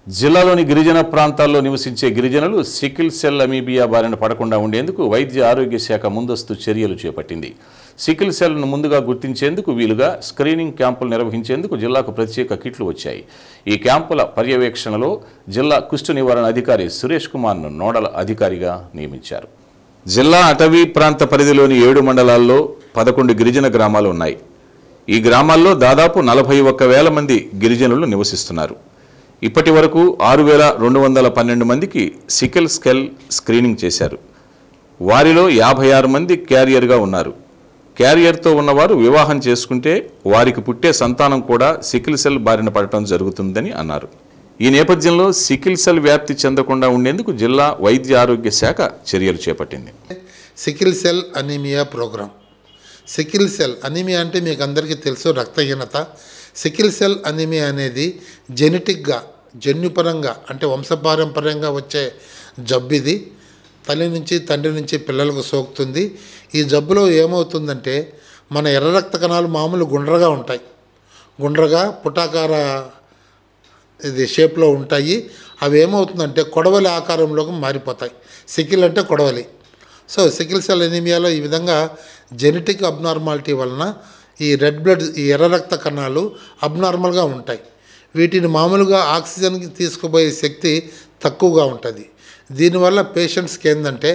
జిల్లాలోని గిరిజన ప్రాంతాల్లో నివసించే గిరిజనులు సికిల్ సెల్ అమీబియా బారిన పడకుండా ఉండేందుకు వైద్య ఆరోగ్య శాఖ ముందస్తు చర్యలు చేపట్టింది. సికిల్ సెల్ను ముందుగా గుర్తించేందుకు వీలుగా స్క్రీనింగ్ క్యాంపులు నిర్వహించేందుకు జిల్లాకు ప్రత్యేక కిట్లు వచ్చాయి. ఈ క్యాంపుల పర్యవేక్షణలో జిల్లా కుష్టు నివారణ అధికారి సురేష్ కుమార్ను నోడల్ అధికారిగా నియమించారు. జిల్లా అటవీ ప్రాంత పరిధిలోని 7 మండలాల్లో 11 గిరిజన గ్రామాలు ఉన్నాయి. ఈ గ్రామాల్లో దాదాపు 41,000 మంది గిరిజనులు నివసిస్తున్నారు. ఇప్పటి వరకు 6,212 మందికి సికిల్ సెల్ స్క్రీనింగ్ చేశారు. వారిలో 56 మంది క్యారియర్గా ఉన్నారు. క్యారియర్తో ఉన్నవారు వివాహం చేసుకుంటే వారికి పుట్టే సంతానం కూడా సికిల్ సెల్ బారిన పడటం జరుగుతుందని అన్నారు. ఈ నేపథ్యంలో సికిల్ సెల్ వ్యాప్తి చెందకుండా ఉండేందుకు జిల్లా వైద్య ఆరోగ్య శాఖ చర్యలు చేపట్టింది. Sickle cell anaemia programme. Sickle cell anaemia అంటే మీకు అందరికీ తెలుసు, రక్తహీనత. సికిల్ సెల్ అనీమియా అనేది జెనెటిక్గా, జన్యుపరంగా అంటే వంశపారంపర్యంగా వచ్చే జబ్బు. ఇది తల్లి నుంచి తండ్రి నుంచి పిల్లలకు సోకుతుంది. ఈ జబ్బులో ఏమవుతుందంటే మన ఎర్ర రక్త కణాలు మామూలు గుండ్రగా ఉంటాయి, గుండ్రగా పుటాకార ఇది షేప్లో ఉంటాయి. అవి ఏమవుతుందంటే కొడవలి ఆకారంలోకి మారిపోతాయి. సికిల్ అంటే కొడవలి. సో సికిల్ సెల్ ఎనీమియాలో ఈ విధంగా జెనెటిక్ అబ్నార్మాలిటీ వలన ఈ రెడ్ బ్లడ్, ఈ ఎర్ర రక్త కణాలు అబ్నార్మల్గా ఉంటాయి. వీటిని మామూలుగా ఆక్సిజన్కి తీసుకుపోయే శక్తి తక్కువగా ఉంటుంది. దీనివల్ల పేషెంట్స్కి ఏంటంటే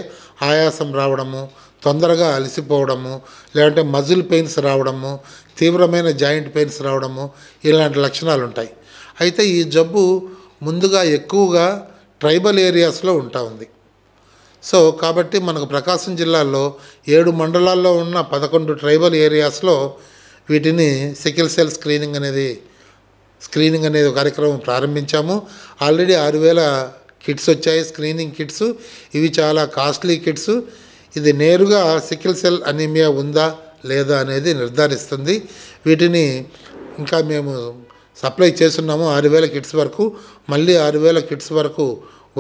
ఆయాసం రావడము, తొందరగా అలసిపోవడము, లేదంటే మజిల్ పెయిన్స్ రావడము, తీవ్రమైన జాయింట్ పెయిన్స్ రావడము, ఇలాంటి లక్షణాలు ఉంటాయి. అయితే ఈ జబ్బు ముందుగా ఎక్కువగా ట్రైబల్ ఏరియాస్లో ఉంది. సో కాబట్టి మనకు ప్రకాశం జిల్లాలో 7 మండలాల్లో ఉన్న 11 ట్రైబల్ ఏరియాస్లో వీటిని సికిల్ సెల్ స్క్రీనింగ్ అనేది కార్యక్రమం ప్రారంభించాము. ఆల్రెడీ 6,000 కిట్స్ వచ్చాయి, స్క్రీనింగ్ కిట్స్. ఇవి చాలా కాస్ట్లీ కిట్స్. ఇది నేరుగా సికిల్ సెల్ అనీమియా ఉందా లేదా అనేది నిర్ధారిస్తుంది. వీటిని ఇంకా మేము సప్లై చేస్తున్నాము. 6,000 కిట్స్ వరకు, మళ్ళీ 6,000 కిట్స్ వరకు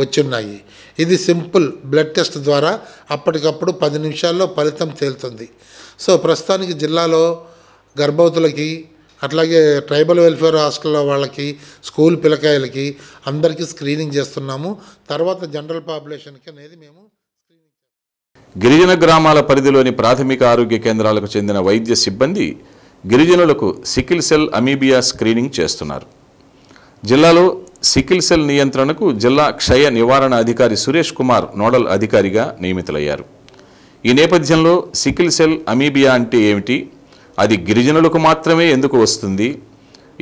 వచ్చున్నాయి. ఇది సింపుల్ బ్లడ్ టెస్ట్ ద్వారా అప్పటికప్పుడు 10 నిమిషాల్లో ఫలితం తేలుతుంది. సో ప్రస్తుతానికి జిల్లాలో గర్భవతులకి, అట్లాగే ట్రైబల్ వెల్ఫేర్ హాస్టల్లో వాళ్ళకి, స్కూల్ పిల్లకాయలకి అందరికీ స్క్రీనింగ్ చేస్తున్నాము. తర్వాత జనరల్ పాపులేషన్కి అనేది మేము గిరిజన గ్రామాల పరిధిలోని ప్రాథమిక ఆరోగ్య కేంద్రాలకు చెందిన వైద్య సిబ్బంది గిరిజనులకు సికిల్ సెల్ అమీబియా స్క్రీనింగ్ చేస్తున్నారు. జిల్లాలో సికిల్ సెల్ నియంత్రణకు జిల్లా క్షయ నివారణ అధికారి సురేష్ కుమార్ నోడల్ అధికారిగా నియమితులయ్యారు. ఈ నేపథ్యంలో సికిల్ సెల్ అమీబియా అంటే ఏమిటి, అది గిరిజనులకు మాత్రమే ఎందుకు వస్తుంది,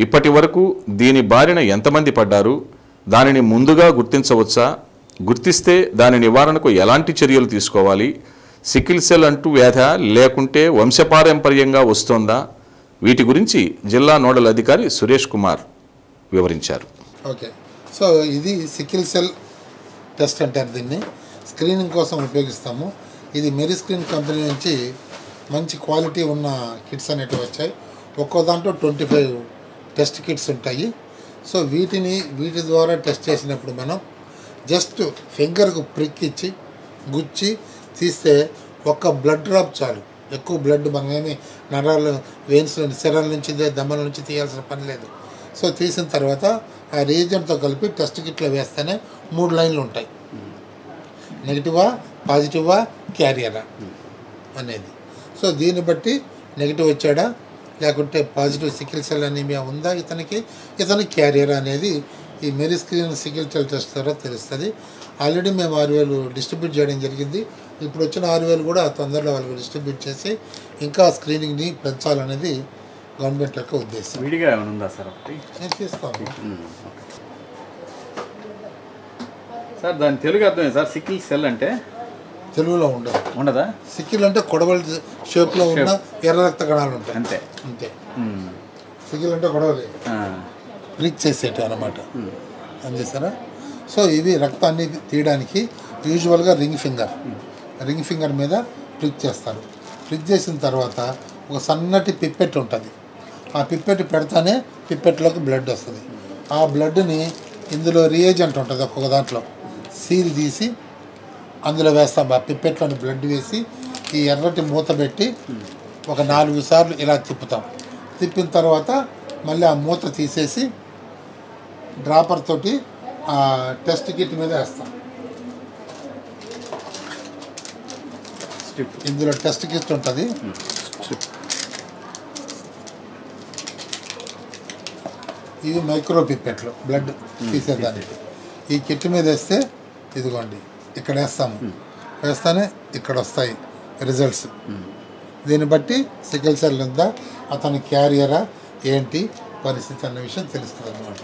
ఇప్పటి వరకు దీని బారిన ఎంతమంది పడ్డారు, దానిని ముందుగా గుర్తించవచ్చా, గుర్తిస్తే దాని నివారణకు ఎలాంటి చర్యలు తీసుకోవాలి, సికిల్ సెల్ అంటూ వ్యాధ లేకుంటే వంశపారంపర్యంగా వస్తోందా, వీటి గురించి జిల్లా నోడల్ అధికారి సురేష్ కుమార్ వివరించారు. ఓకే, సో ఇది సికిల్ సెల్ టెస్ట్ అంటారు. దీన్ని స్క్రీనింగ్ కోసం ఉపయోగిస్తాము. ఇది మెరిస్క్రీన్ కంపెనీ నుంచి మంచి క్వాలిటీ ఉన్న కిట్స్ అనేటివి వచ్చాయి. ఒక్కో దాంట్లో 25 టెస్ట్ కిట్స్ ఉంటాయి. సో వీటి ద్వారా టెస్ట్ చేసినప్పుడు మనం జస్ట్ ఫింగర్కు ప్రిక్ ఇచ్చి గుచ్చి తీస్తే ఒక్క బ్లడ్ డ్రాప్ చాలు. ఎక్కువ బ్లడ్ మనమేమి నరాలు, వెయిన్స్, శరాల నుంచి, దమ్మల నుంచి తీయాల్సిన పని లేదు. సో తీసిన తర్వాత ఆ రియేజెంట్తో కలిపి టెస్ట్ కిట్లో వేస్తేనే 3 లైన్లు ఉంటాయి. నెగిటివా, పాజిటివా, క్యారియరా అనేది. సో దీన్ని బట్టి నెగిటివ్ వచ్చాడా, లేకుంటే పాజిటివ్ సికిల్ సెల్ అనీమియా ఉందా ఇతనికి క్యారియరా అనేది ఈ మెరిస్క్రీన్ సికిల్ సెల్ టెస్ట్ ద్వారా తెలుస్తుంది. ఆల్రెడీ మేము 6,000 డిస్ట్రిబ్యూట్ చేయడం జరిగింది. ఇప్పుడు వచ్చిన 6,000 కూడా తొందరలో వాళ్ళకి డిస్ట్రిబ్యూట్ చేసి ఇంకా స్క్రీనింగ్ని పెంచాలనేది గవర్నమెంట్ యొక్క ఉద్దేశం. విడిగా ఏమైనా ఉందా సార్? నేను చేస్తాను సార్. దాని తెలుగు అర్థమే సార్, సికిల్ సెల్ అంటే తెలుగులో ఉండదా? సికిల్ అంటే కొడవలి షేప్లో ఉన్న ఎర్ర రక్త కణాలు ఉంటాయి, అంతే. సికిల్ అంటే కొడవలి ప్రిక్ చేసేటి అన్నమాట, అందేసారా? సో ఇవి రక్తాన్ని తీయడానికి యూజువల్గా రింగ్ ఫింగర్ మీద ప్రిక్ చేస్తారు. ప్రిక్ చేసిన తర్వాత ఒక సన్నటి పిప్పెట్ ఉంటుంది. ఆ పిప్పెట్ పెడతానే పిప్పెట్లోకి బ్లడ్ వస్తుంది. ఆ బ్లడ్ని ఇందులో రియేజెంట్ ఉంటుంది, ఒక్కొక్క దాంట్లో సీల్ తీసి అందులో వేస్తాం. ఆ పిప్పెట్లోని బ్లడ్ వేసి ఈ ఎర్రటి మూత పెట్టి ఒక 4 సార్లు ఇలా తిప్పుతాం. తిప్పిన తర్వాత మళ్ళీ ఆ మూత తీసేసి డ్రాపర్ తోటి ఆ టెస్ట్ కిట్ మీద వేస్తాం. స్ట్రిప్ ఇందులో టెస్ట్ కిట్ ఉంటుంది. ఇవి మైక్రో పిప్పెట్లు బ్లడ్ తీసేదానికి. ఈ కిట్ మీద వేస్తే ఇదిగోండి ఇక్కడ వేస్తాము, వేస్తానే ఇక్కడ వస్తాయి రిజల్ట్స్. దీన్ని బట్టి సికిల్ సెల్ ఉందా, అతని క్యారియరా ఏంటి పరిస్థితి అన్న విషయం తెలుస్తుంది అనమాట.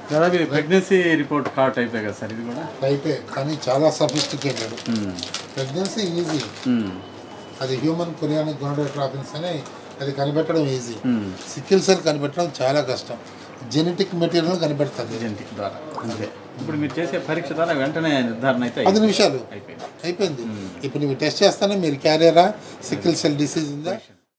దాదాపు ఇది ప్రెగ్నెన్సీ రిపోర్ట్ కార్డ్ టైపే కదా సార్ ఇది కూడా? టైపే, కానీ చాలా సఫిస్టికేటెడ్. ప్రెగ్నెన్సీ ఈజీ, అది హ్యూమన్ కొరియానిక్ గోనాడోట్రోపిన్స్ అని అది కనిపెట్టడం ఈజీ. సికిల్ సెల్ కనిపెట్టడం చాలా కష్టం. జెనెటిక్ మెటీరియల్ కనిపెడుతుంది జెనెటిక్ ద్వారా. అంతే. ఇప్పుడు మీరు చేసే పరీక్ష ద్వారా వెంటనే నిర్ధారణ అయితే 10 నిమిషాలు అయిపోయింది. ఇప్పుడు నువ్వు టెస్ట్ చేస్తానే మీరు క్యారియరా సికిల్ సెల్ డిసీజ్ ఉందా